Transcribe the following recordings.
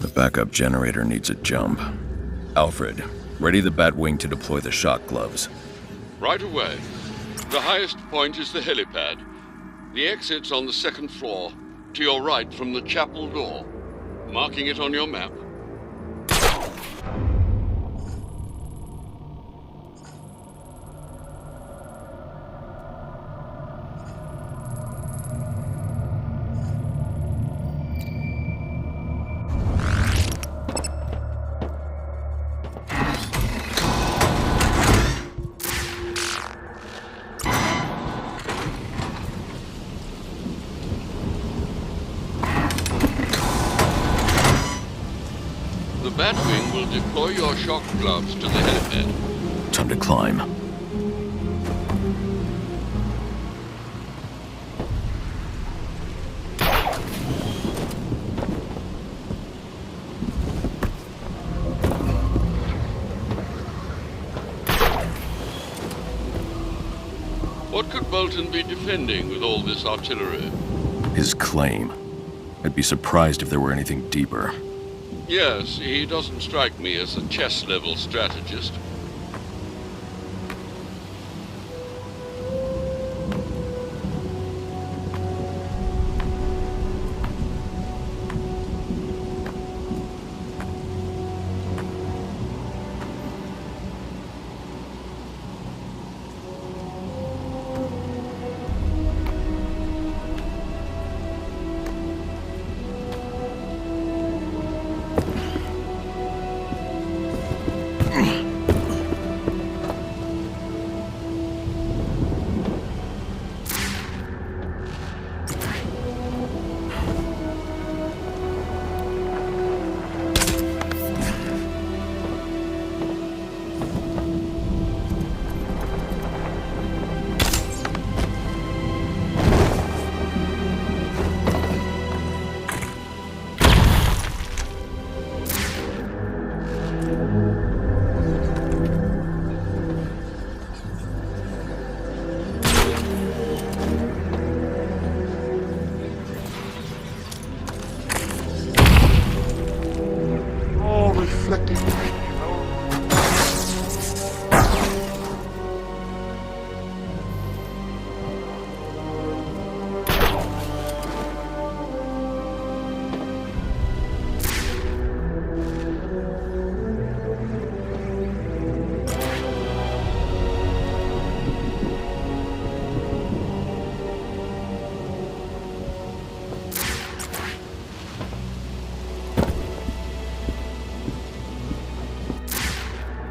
The backup generator needs a jump. Alfred, ready the Batwing to deploy the shock gloves. Right away. The highest point is the helipad. The exit's on the second floor, to your right from the chapel door. Marking it on your map. The Batwing will deploy your shock gloves to the helipad. Time to climb. What could Bolton be defending with all this artillery? His claim. I'd be surprised if there were anything deeper. Yes, he doesn't strike me as a chess-level strategist.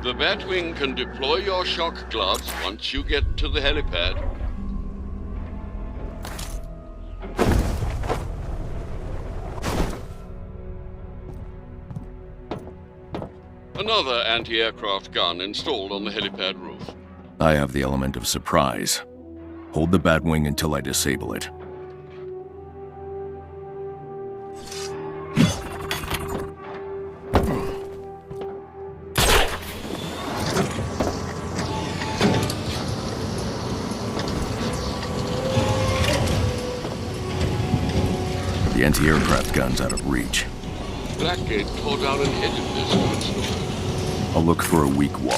The Batwing can deploy your shock gloves once you get to the helipad. Another anti-aircraft gun installed on the helipad roof. I have the element of surprise. Hold the Batwing until I disable it. The anti-aircraft gun's out of reach. Blackgate tore down and headed this to its door. I'll look for a weak wall.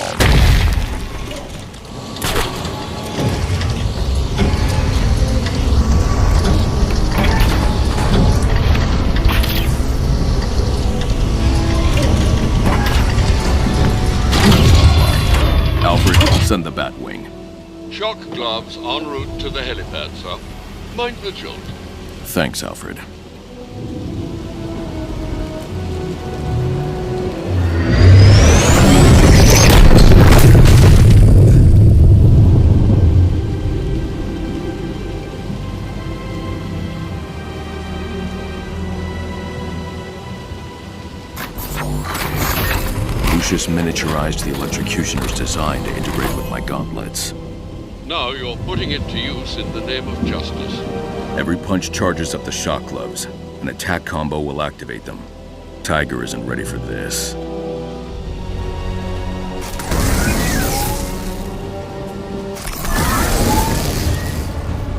Alfred, send the Batwing. Shock gloves en route to the helipad, sir. Mind the jolt. Thanks, Alfred. Lucius miniaturized the electrocutioner's design to integrate with my gauntlets. Now you're putting it to use in the name of justice. Every punch charges up the shock gloves. An attack combo will activate them. Tiger isn't ready for this.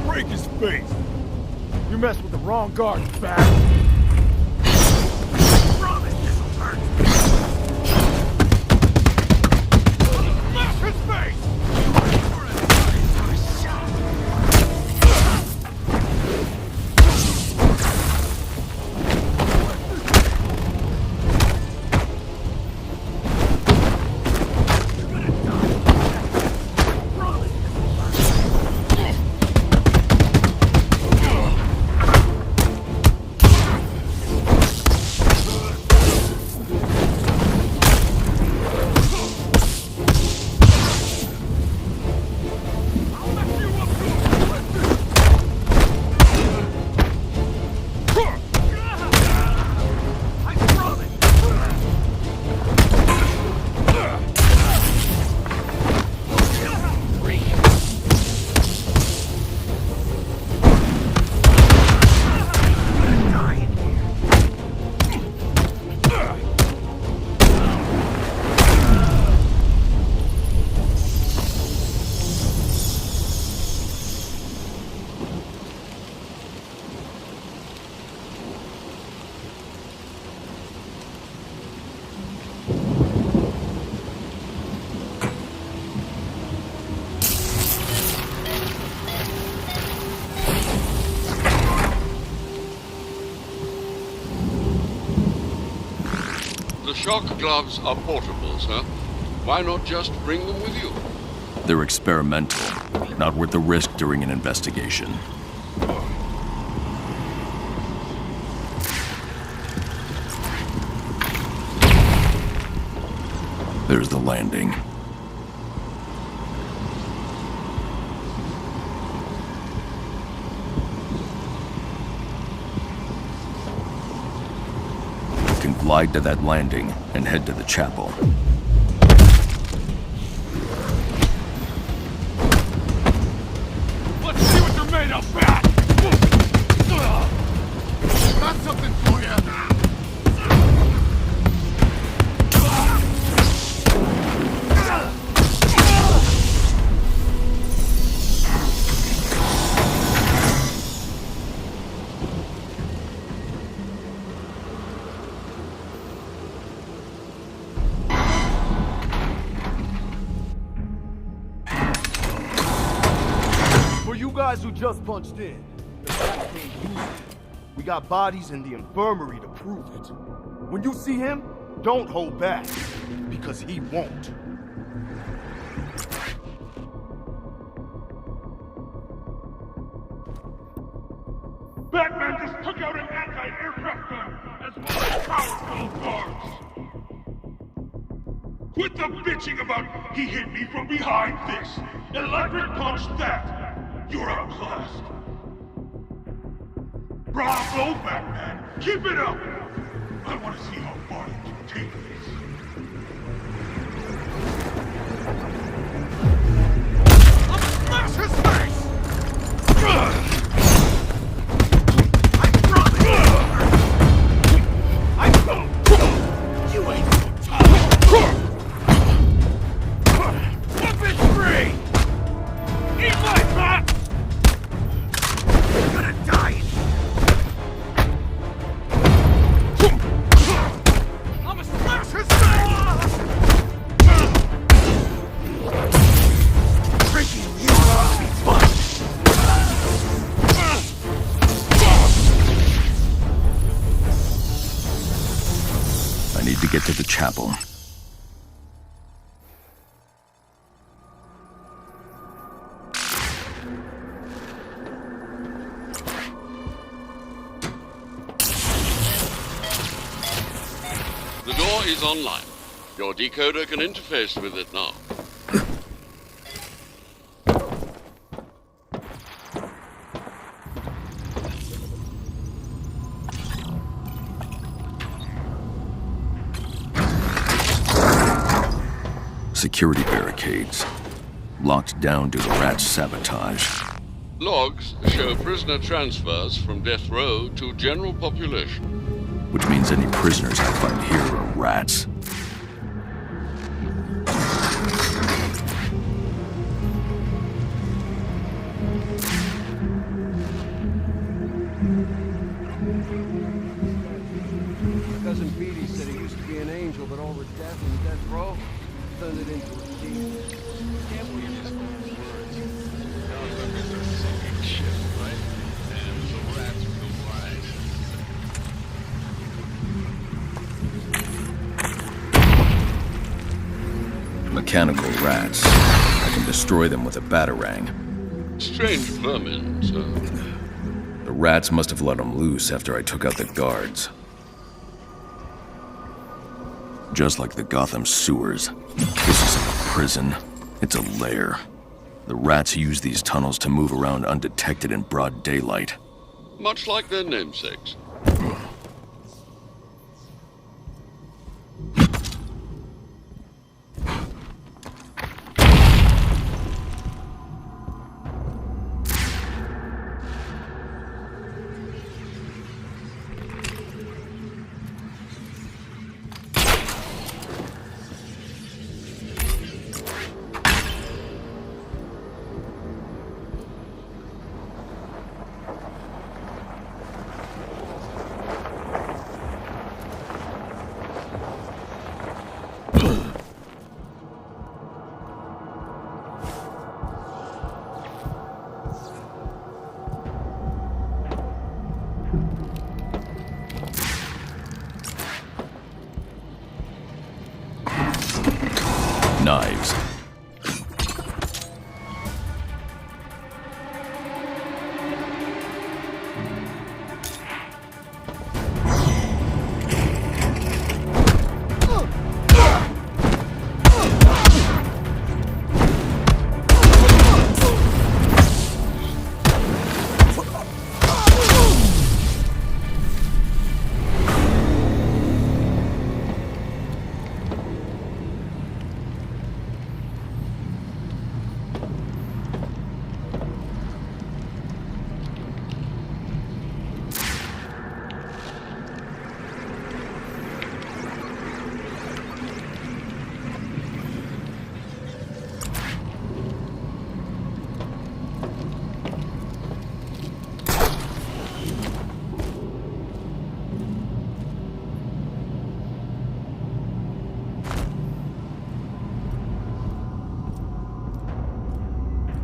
Break his face! You messed with the wrong guard, fat! Promise this'll hurt! Smash his face! The shock gloves are portable, sir. Why not just bring them with you? They're experimental, not worth the risk during an investigation. There's the landing. You can glide to that landing and head to the chapel. Let's see what they're made of, fat! Got something for you! For you guys who just punched in, the guy can't use it. We got bodies in the infirmary to prove it. When you see him, don't hold back, because he won't. Batman just took out an anti-aircraft gun, as well as powerful guards. Quit the bitching about he hit me from behind this. Electric punch that. You're outclassed. Bravo, Batman. Keep it up. I want to see how far you can take this. I'll smash his face! You ain't so tough! Weapon free! Eat my fat! You're gonna die in here! I'ma smash his face! Breaking you off be fun! I need to get to the chapel. The door is online. Your decoder can interface with it now. Security barricades. Locked down due to Rat's sabotage. Logs show prisoner transfers from death row to general population. which means any prisoners I find here are rats. Cousin Petey said he used to be an angel, but over death and death row, turned it into a demon. Can't believe his own words. Gotham is a sinking ship, right? And the rats will rise. Mechanical rats. I can destroy them with a batarang. Strange vermin, sir. The rats must have let them loose after I took out the guards. Just like the Gotham sewers, this isn't a prison, it's a lair. The rats use these tunnels to move around undetected in broad daylight. Much like their namesakes. Knives.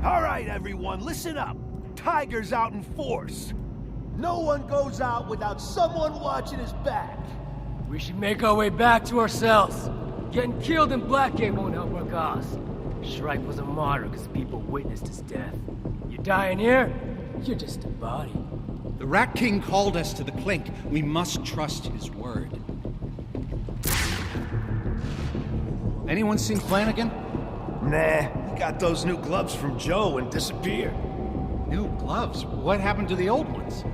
All right, everyone, listen up. Tiger's out in force. No one goes out without someone watching his back. We should make our way back to our cells. Getting killed in Blackgate won't help our cause. Shrike was a martyr because people witnessed his death. You dying here, you're just a body. The Rat King called us to the Clink. We must trust his word. Anyone seen Flanagan? Nah, he got those new gloves from Joe and disappeared. New gloves? What happened to the old ones?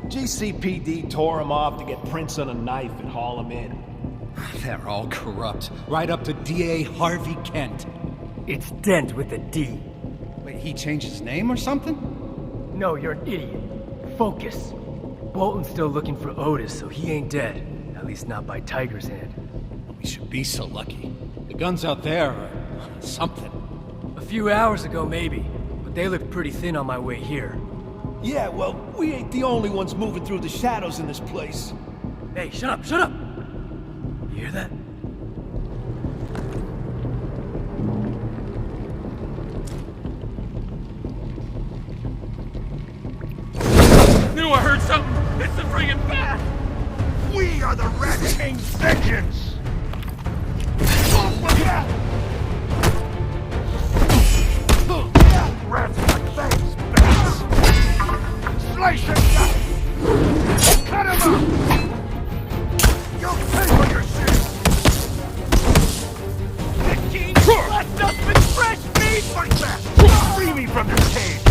GCPD tore him off to get prints on a knife and haul him in. They're all corrupt. Right up to DA Harvey Kent. It's Dent with a D. Wait, he changed his name or something? No, you're an idiot. Focus. Bolton's still looking for Otis, so he ain't dead. At least not by Tiger's hand. We should be so lucky. The guns out there are something. A few hours ago, maybe. But they looked pretty thin on my way here. Yeah, well, we ain't the only ones moving through the shadows in this place. Hey, shut up, shut up! You hear that? Knew I heard something! It's the friggin' bat! We are the Rat King's vengeance! Oh, look out! Rats like fangs, bats! Slice him down! Cut him up! You'll pay for your sins! The king blessed us with fresh meat like that! Free me from this cage!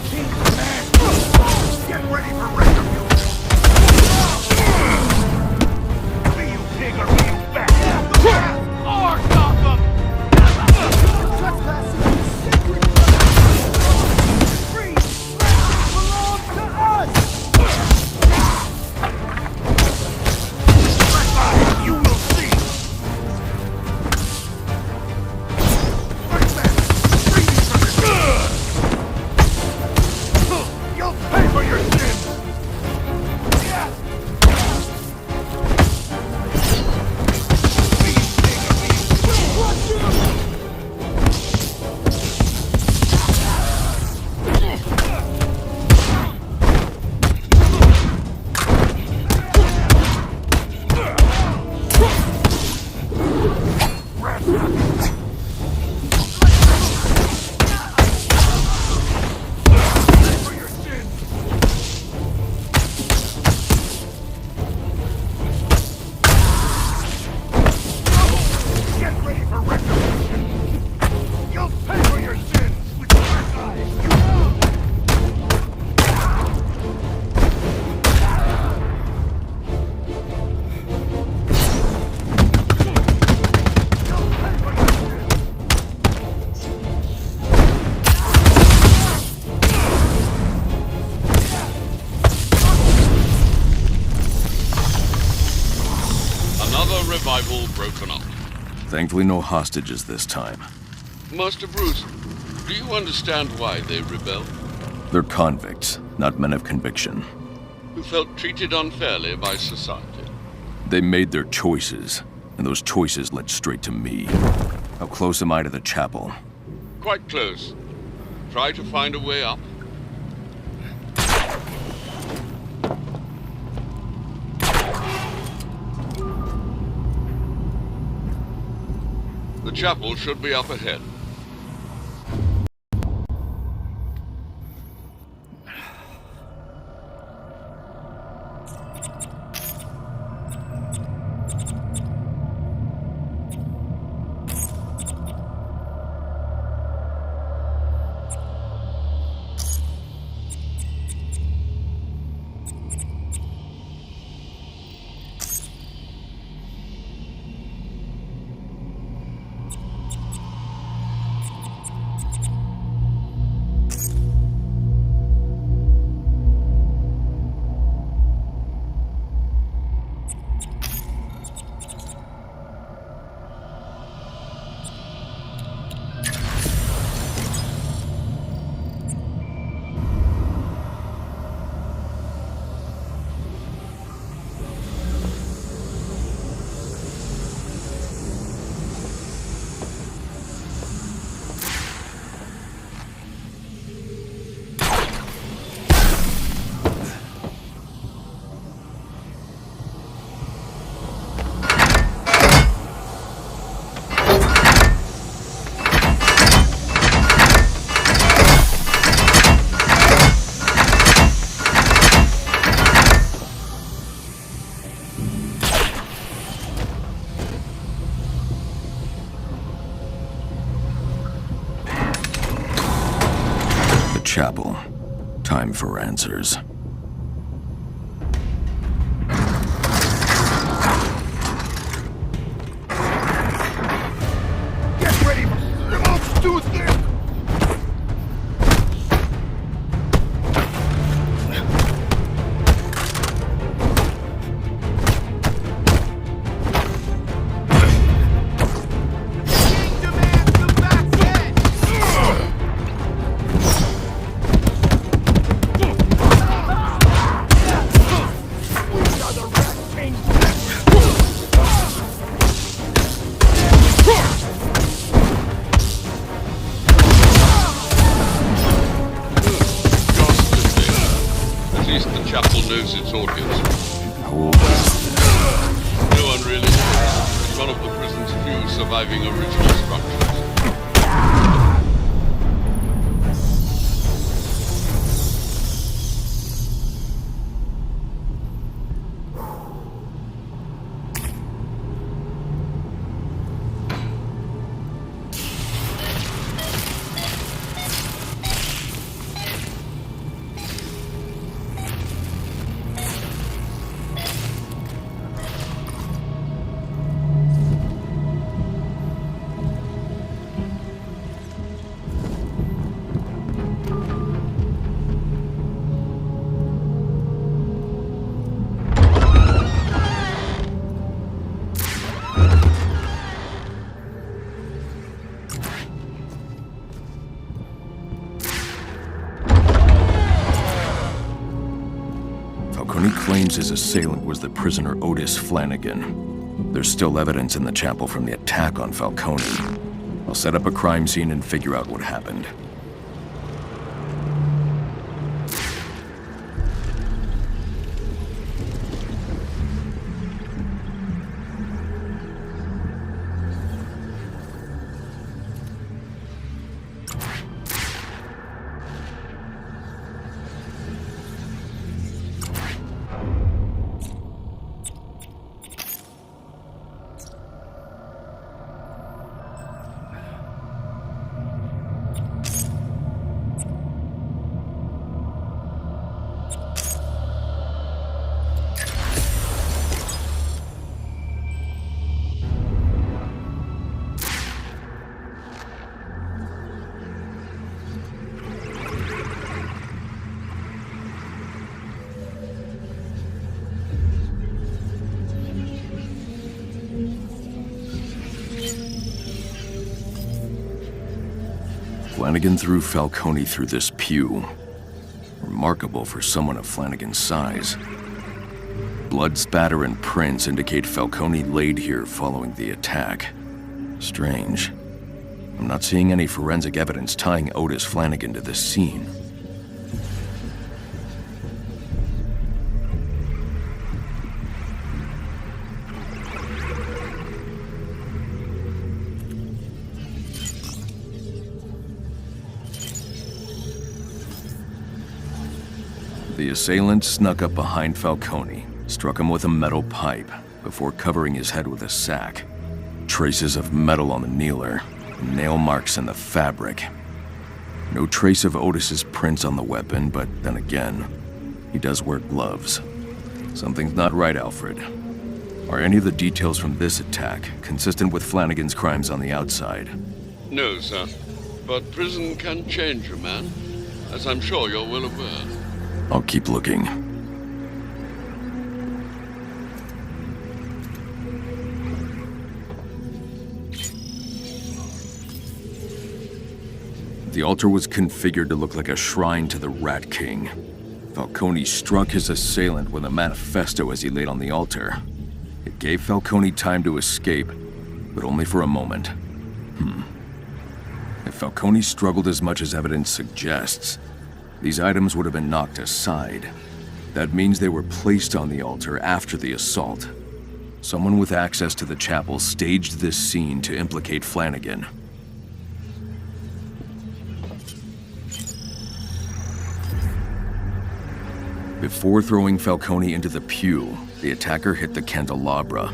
King's man! Get ready for retribution! Be you pig or be you bat! Or Gotham! Trespassing! survival broken up. Thankfully, no hostages this time. Master Bruce, do you understand why they rebelled? They're convicts, not men of conviction. Who felt treated unfairly by society? They made their choices, and those choices led straight to me. How close am I to the chapel? Quite close. Try to find a way up. The chapel should be up ahead. Chapel. Time for answers. Get ready! Let's do this! Knows its audience. How old is it? No one really knows. It's one of the prison's few surviving original structures. Falcone claims his assailant was the prisoner Otis Flanagan. There's still evidence in the chapel from the attack on Falcone. I'll set up a crime scene and figure out what happened. Flanagan threw Falcone through this pew. Remarkable for someone of Flanagan's size. Blood spatter and prints indicate Falcone laid here following the attack. Strange. I'm not seeing any forensic evidence tying Otis Flanagan to this scene. The assailant snuck up behind Falcone, struck him with a metal pipe before covering his head with a sack. Traces of metal on the kneeler, nail marks in the fabric. No trace of Otis's prints on the weapon, but then again, he does wear gloves. Something's not right, Alfred. Are any of the details from this attack consistent with Flanagan's crimes on the outside? No, sir. But prison can change a man, as I'm sure you're well aware. I'll keep looking. The altar was configured to look like a shrine to the Rat King. Falcone struck his assailant with a manifesto as he laid on the altar. It gave Falcone time to escape, but only for a moment. If Falcone struggled as much as evidence suggests, these items would have been knocked aside. That means they were placed on the altar after the assault. Someone with access to the chapel staged this scene to implicate Flanagan. Before throwing Falcone into the pew, the attacker hit the candelabra.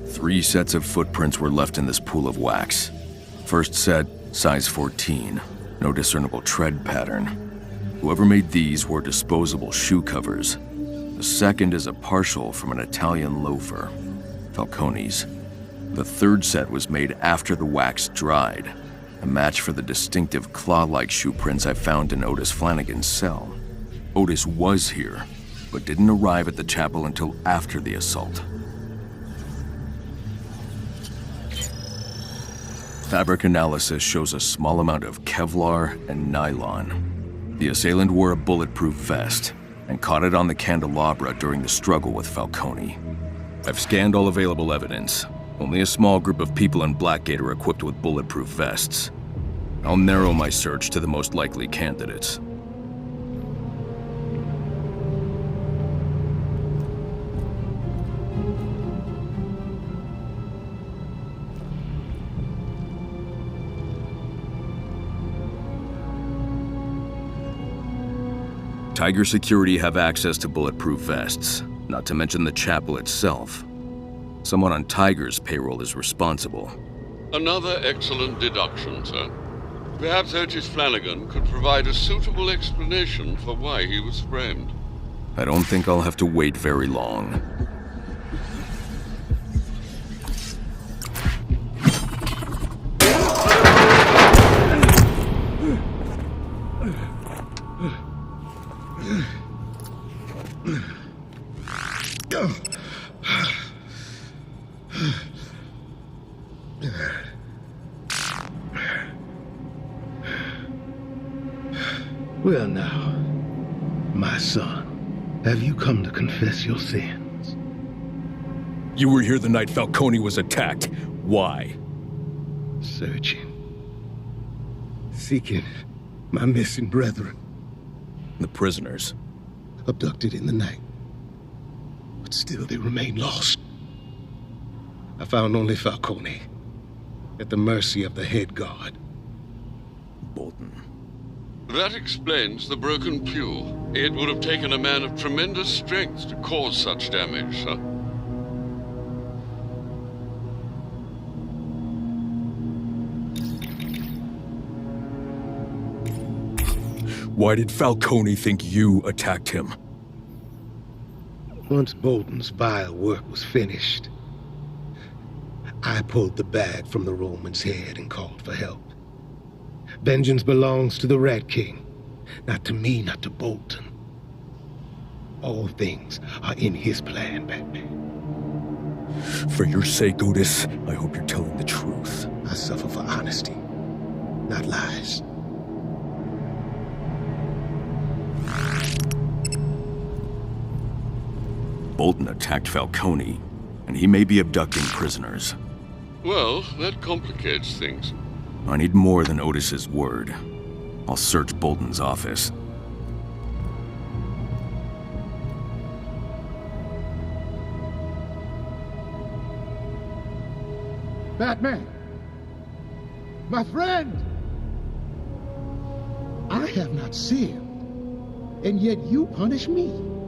3 sets of footprints were left in this pool of wax. First set, size 14, no discernible tread pattern. Whoever made these wore disposable shoe covers. The second is a partial from an Italian loafer, Falcone's. The third set was made after the wax dried, a match for the distinctive claw-like shoe prints I found in Otis Flanagan's cell. Otis was here, but didn't arrive at the chapel until after the assault. Fabric analysis shows a small amount of Kevlar and nylon. The assailant wore a bulletproof vest and caught it on the candelabra during the struggle with Falcone. I've scanned all available evidence. Only a small group of people in Blackgate are equipped with bulletproof vests. I'll narrow my search to the most likely candidates. Tiger Security have access to bulletproof vests, not to mention the chapel itself. Someone on Tiger's payroll is responsible. Another excellent deduction, sir. Perhaps Otis Flanagan could provide a suitable explanation for why he was framed. I don't think I'll have to wait very long. Well now, my son, have you come to confess your sins? You were here the night Falcone was attacked. Why? Searching. Seeking my missing brethren. The prisoners. Abducted in the night. But still they remain lost. I found only Falcone, at the mercy of the head guard. Bolton. That explains the broken pew. It would have taken a man of tremendous strength to cause such damage, sir. Why did Falcone think you attacked him? Once Bolton's vile work was finished, I pulled the bag from the Roman's head and called for help. Vengeance belongs to the Rat King, not to me, not to Bolton. All things are in his plan, Batman. For your sake, Otis, I hope you're telling the truth. I suffer for honesty, not lies. Bolton attacked Falcone, and he may be abducting prisoners. Well, that complicates things. I need more than Otis's word. I'll search Bolton's office. Batman! My friend! I have not sinned, and yet you punish me.